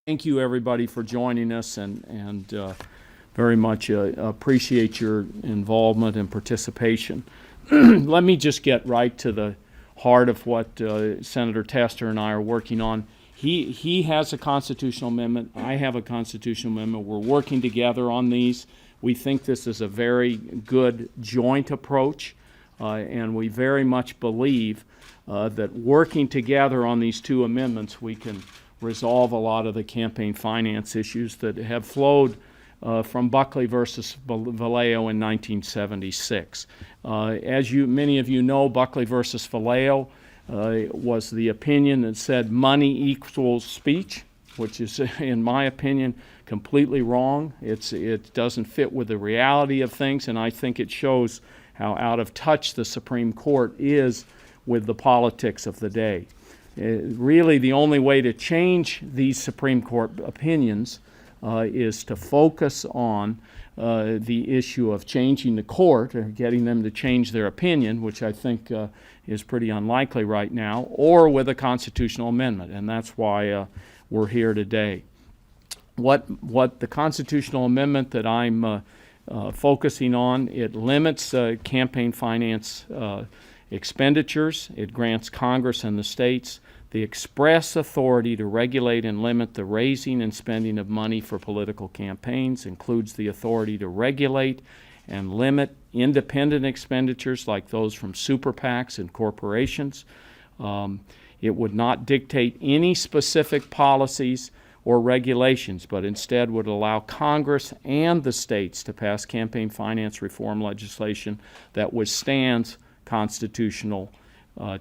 Thank you, everybody, for joining us, and very much appreciate your involvement and participation. Let me just get right to the heart of what Senator Tester and I are working on. He has a constitutional amendment. I have a constitutional amendment. We're working together on these. We think this is a very good joint approach, and we very much believe that working together on these two amendments, we can resolve a lot of the campaign finance issues that have flowed from Buckley versus Vallejo in 1976. As many of you know, Buckley versus Vallejo was the opinion that said money equals speech, which is, in my opinion, completely wrong. It doesn't fit with the reality of things, and I think it shows how out of touch the Supreme Court is with the politics of the day. Really, the only way to change these Supreme Court opinions is to focus on the issue of changing the court, or getting them to change their opinion, which I think is pretty unlikely right now, or with a constitutional amendment, and that's why we're here today. What the constitutional amendment that I'm focusing on, it limits campaign finance expenditures. It grants Congress and the states the express authority to regulate and limit the raising and spending of money for political campaigns, includes the authority to regulate and limit independent expenditures like those from super PACs and corporations. It would not dictate any specific policies or regulations, but instead would allow Congress and the states to pass campaign finance reform legislation that withstands constitutional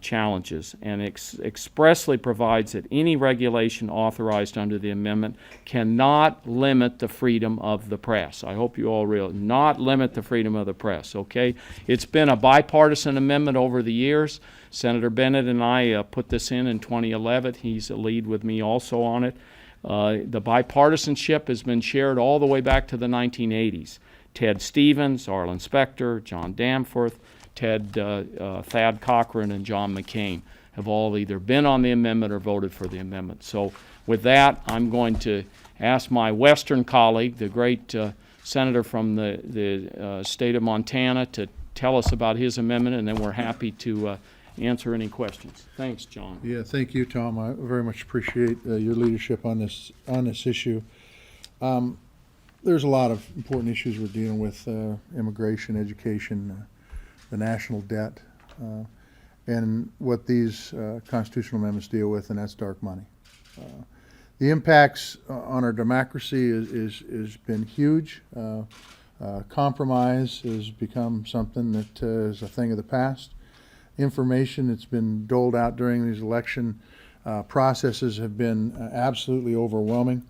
challenges, and expressly provides that any regulation authorized under the amendment cannot limit the freedom of the press. I hope you all realize, not limit the freedom of the press, okay? It's been a bipartisan amendment over the years. Senator Bennett and I put this in 2011. He's a lead with me also on it. The bipartisanship has been shared all the way back to the 1980s. Ted Stevens, Arlen Specter, John Danforth, Thad Cochran, and John McCain have all either been on the amendment or voted for the amendment. So with that, I'm going to ask my Western colleague, the great senator from the state of Montana, to tell us about his amendment, and then we're happy to answer any questions. Thanks, John. Yeah, thank you, Tom. I very much appreciate your leadership on this issue. There's a lot of important issues we're dealing with: immigration, education, the national debt, and what these constitutional amendments deal with, and that's dark money. The impacts on our democracy is been huge. Compromise has become something that is a thing of the past. Information that's been doled out during these election processes have been absolutely overwhelming.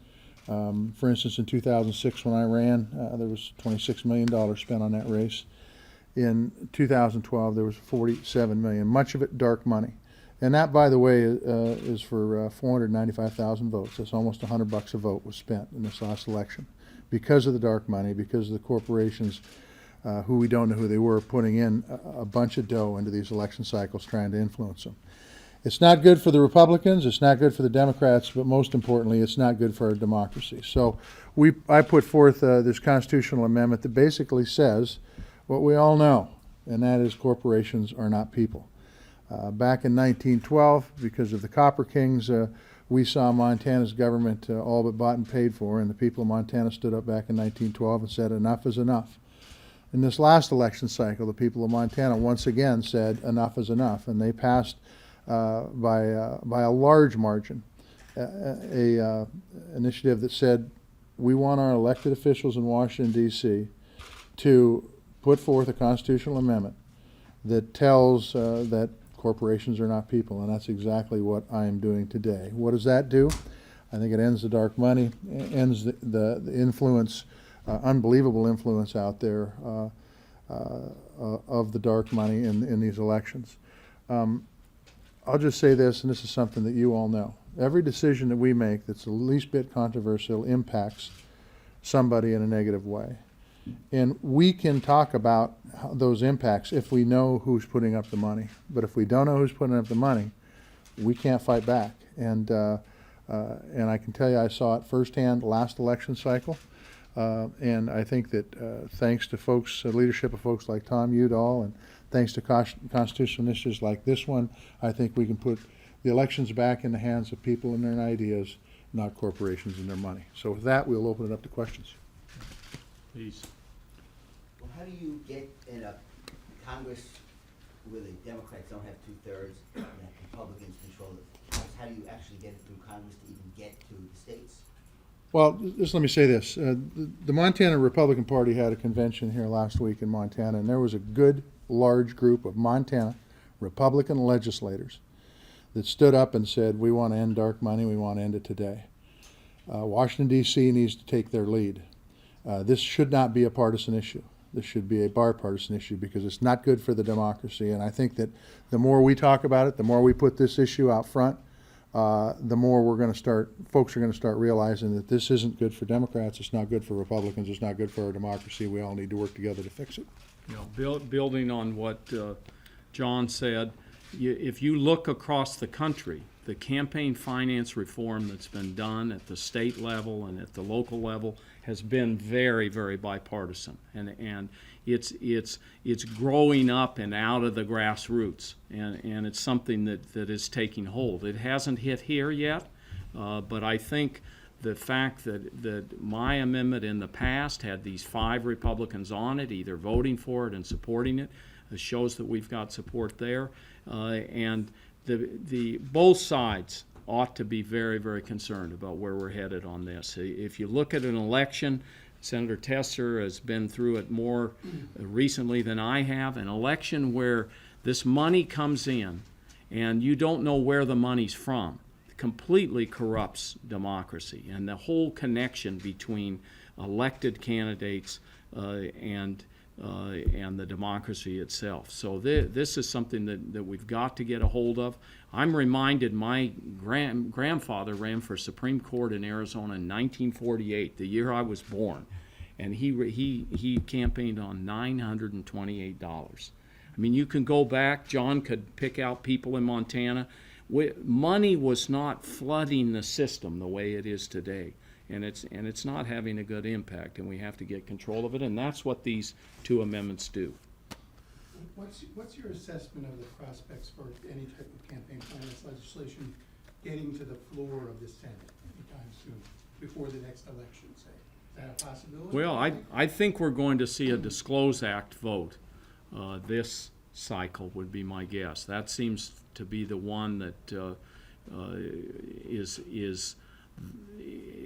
For instance, in 2006 when I ran, there was $26 million spent on that race. In 2012, there was $47 million, much of it dark money. And that, by the way, is for 495,000 votes. That's almost $100 a vote was spent in this last election because of the dark money, because of the corporations who we don't know who they were, putting in a bunch of dough into these election cycles trying to influence them. It's not good for the Republicans, it's not good for the Democrats, but most importantly, it's not good for our democracy. So I put forth this constitutional amendment that basically says what we all know, and that is corporations are not people. Back in 1912, because of the Copper Kings, we saw Montana's government all but bought and paid for, and the people of Montana stood up back in 1912 and said enough is enough. In this last election cycle, the people of Montana once again said enough is enough, and they passed by a large margin a initiative that said we want our elected officials in Washington, D.C. to put forth a constitutional amendment that tells that corporations are not people, and that's exactly what I am doing today. What does that do? I think it ends the dark money, ends the influence, unbelievable influence out there of the dark money in these elections. I'll just say this, and this is something that you all know. Every decision that we make that's the least bit controversial impacts somebody in a negative way. And we can talk about those impacts if we know who's putting up the money. But if we don't know who's putting up the money, we can't fight back. And And I can tell you, I saw it firsthand last election cycle. And I think that thanks to folks, leadership of folks like Tom Udall, and thanks to constitutional initiatives like this one, I think we can put the elections back in the hands of people and their ideas, not corporations and their money. So with that, we'll open it up to questions. Please. Well, how do you get in a Congress where the Democrats don't have 2/3 and Republicans control it? How do you actually get it through Congress to even get to the states? Well, just let me say this. The Montana Republican Party had a convention here last week in Montana, and there was a good, large group of Montana Republican legislators that stood up and said, we want to end dark money, we want to end it today. Washington, D.C. needs to take their lead. This should not be a partisan issue. This should be a bipartisan issue because it's not good for the democracy. And I think that the more we talk about it, the more we put this issue out front, the more folks are going to start realizing that this isn't good for Democrats, it's not good for Republicans, it's not good for our democracy. We all need to work together to fix it. You know, building on what John said, if you look across the country, the campaign finance reform that's been done at the state level and at the local level has been very, very bipartisan, and it's growing up and out of the grassroots, and it's something that is taking hold. It hasn't hit here yet, but I think the fact that my amendment in the past had these 5 Republicans on it, either voting for it and supporting it, shows that we've got support there, and the both sides ought to be very, very concerned about where we're headed on this. If you look at an election, Senator Tester has been through it more recently than I have, an election where this money comes in and you don't know where the money's from, completely corrupts democracy and the whole connection between elected candidates and the democracy itself. So this is something that we've got to get a hold of. I'm reminded my grandfather ran for Supreme Court in Arizona in 1948, the year I was born, and he campaigned on $928. I mean, you can go back. John could pick out people in Montana. Money was not flooding the system the way it is today. And it's not having a good impact, and we have to get control of it, and that's what these 2 amendments do. What's your assessment of the prospects for any type of campaign finance legislation getting to the floor of the Senate anytime soon, before the next election, say? Is that a possibility? Well, I think we're going to see a Disclose Act vote this cycle, would be my guess. That seems to be the one that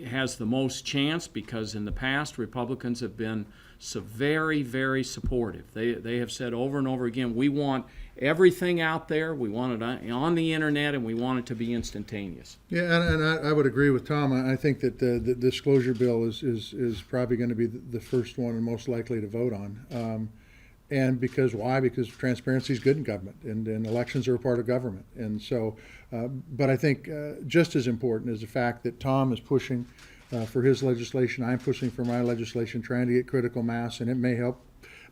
has the most chance, because in the past Republicans have been so very, very supportive. They have said over and over again, we want everything out there, we want it on the internet, and we want it to be instantaneous. Yeah, and I would agree with Tom. I think that the disclosure bill is probably going to be the first one and most likely to vote on. And why? Because transparency is good in government, and elections are a part of government. And so, but I think just as important is the fact that Tom is pushing for his legislation, I'm pushing for my legislation, trying to get critical mass, and it may help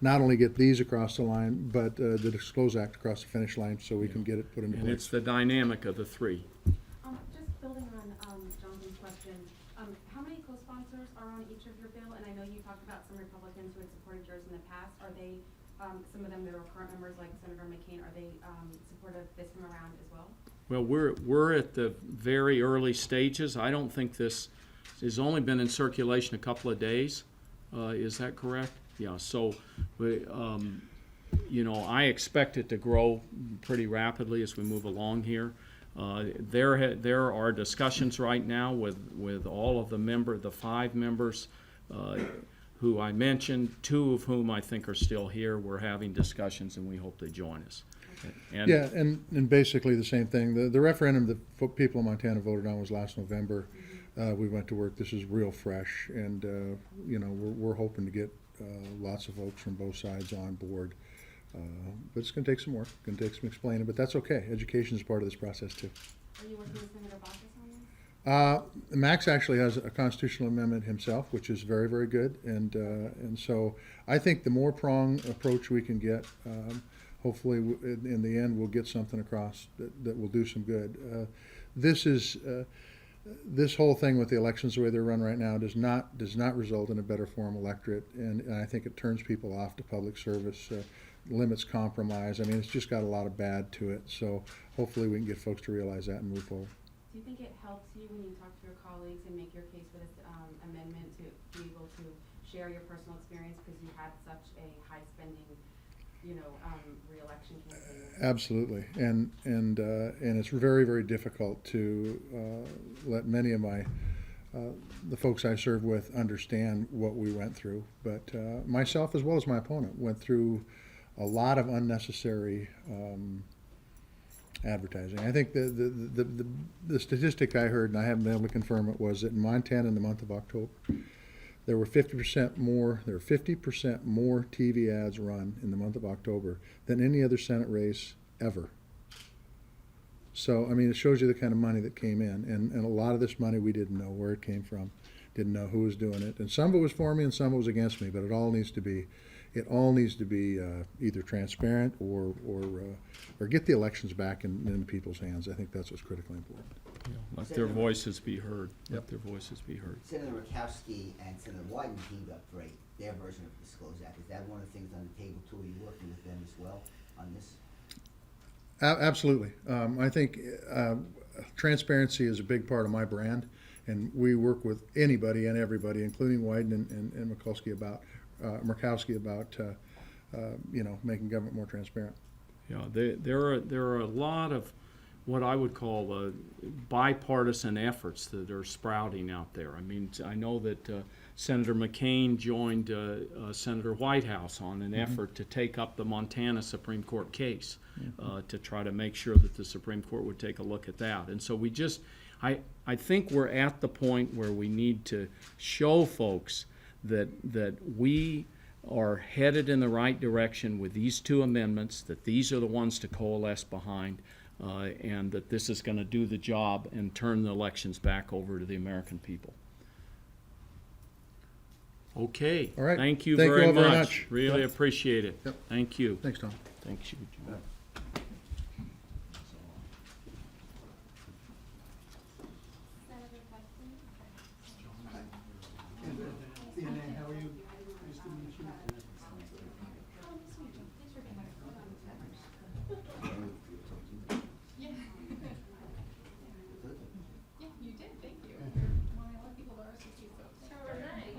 not only get these across the line, but the Disclose Act across the finish line, so we can get it put into place. And it's the dynamic of the 3. Just building on Jonathan's question, how many co-sponsors are on each of your bill? And I know you talked about some Republicans who had supported yours in the past. Are they some of them that are current members, like Senator McCain, are they supportive this time around as well? Well, we're at the very early stages. I don't think this has only been in circulation a couple of days. Is that correct? Yeah. So, I expect it to grow pretty rapidly as we move along here. There are discussions right now with all of the 5 members who I mentioned, 2 of whom I think are still here. We're having discussions, and we hope they join us. And yeah, and basically the same thing. The referendum that people in Montana voted on was last November. We went to work. This is real fresh, and we're hoping to get lots of folks from both sides on board. But it's going to take some work. It's going to take some explaining, but that's okay. Education is part of this process too. Are you working with Senator Baucus on this? Max actually has a constitutional amendment himself, which is very, very good, and so I think the more prong approach we can get, hopefully in the end we'll get something across that will do some good. This is this whole thing with the elections the way they're run right now does not result in a better form electorate, and I think it turns people off to public service, limits compromise. I mean, it's just got a lot of bad to it. So hopefully we can get folks to realize that and move forward. Do you think it helps you when you talk to your colleagues and make your case for this amendment to be able to share your personal experience because you had such a high spending, re-election campaign? Absolutely, and it's very, very difficult to let many of the folks I serve with understand what we went through. But myself, as well as my opponent, went through a lot of unnecessary advertising. I think the statistic I heard, and I haven't been able to confirm it, was that in Montana in the month of October, there were 50% more TV ads run in the month of October than any other Senate race ever. So, I mean, it shows you the kind of money that came in, and a lot of this money we didn't know where it came from, didn't know who was doing it, and some of it was for me and some of it was against me, but it all needs to be either transparent or get the elections back in people's hands. I think that's what's critically important. Let their voices be heard. Let their voices be heard. Senator Murkowski and Senator Wyden teamed up for their version of the Disclose Act. Is that one of the things on the table too? Are you working with them as well on this? Absolutely. I think transparency is a big part of my brand, and we work with anybody and everybody, including Wyden and Murkowski about making government more transparent. Yeah, there are a lot of what I would call bipartisan efforts that are sprouting out there. I mean, I know that Senator McCain joined Senator Whitehouse on an effort to take up the Montana Supreme Court case to try to make sure that the Supreme Court would take a look at that. And so I think we're at the point where we need to show folks that we are headed in the right direction with these two amendments, that these are the ones to coalesce behind, and that this is going to do the job and turn the elections back over to the American people. Okay. All right. Thank you Thank you very all very much. much. Really Yep. appreciate it. Yep. Thank you. Thanks, Tom. Thanks you, John. CNN, how are you? Nice to meet you. Yeah, you did, thank you. Well, I want people to RSVP, so. Sure, nice.